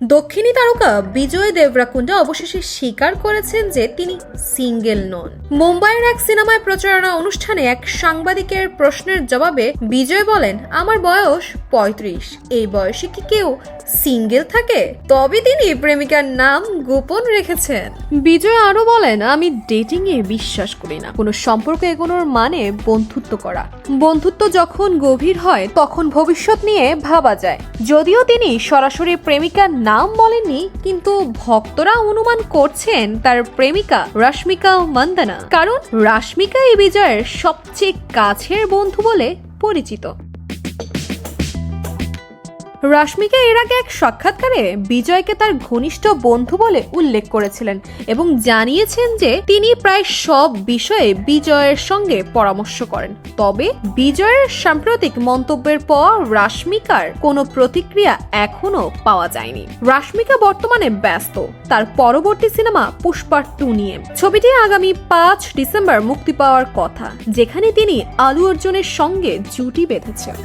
দক্ষিণী তারকা বিজয় দেবরাকুন্ডা অবশেষে স্বীকার করেছেন যে তিনি সিঙ্গেল নন। মুম্বাইয়ের এক সিনেমায় প্রচারণা অনুষ্ঠানে এক সাংবাদিকের প্রশ্নের জবাবে বিজয় বলেন, আমার বয়স ৩৫। এই বয়সে কি কেউ সিঙ্গেল থাকে? তবে তিনি প্রেমিকার নাম গোপন রেখেছেন। বিজয় আরো বলেন, আমি ডেটিং এ বিশ্বাস করি না। কোনো সম্পর্ক এগোনোর মানে বন্ধুত্ব করা। বন্ধুত্ব যখন গভীর হয় তখন ভবিষ্যৎ নিয়ে ভাবা যায়। যদিও তিনি সরাসরি প্রেমিকার নাম বলেননি, কিন্তু ভক্তরা অনুমান করছেন তার প্রেমিকা রাশমিকা মান্দানা, কারণ রাশমিকা এই বিজয়ের সবচেয়ে কাছের বন্ধু বলে পরিচিত। রাশমিকা এর আগে এক সাক্ষাৎকারে বিজয়কে তার ঘনিষ্ঠ বন্ধু বলে উল্লেখ করেছিলেন এবং জানিয়েছেন যে তিনি প্রায় সব বিষয়ে বিজয়ের সঙ্গে পরামর্শ করেন। তবে বিজয়ের সাম্প্রতিক মন্তব্যের পর রাশমিকার কোনো প্রতিক্রিয়া এখনো পাওয়া যায়নি। রাশমিকা বর্তমানে ব্যস্ত তার পরবর্তী সিনেমা পুষ্পা 2 নিয়ে। ছবিটি আগামী 5 ডিসেম্বর মুক্তি পাওয়ার কথা, যেখানে তিনি আলু অর্জুনের সঙ্গে জুটি বেঁধেছেন।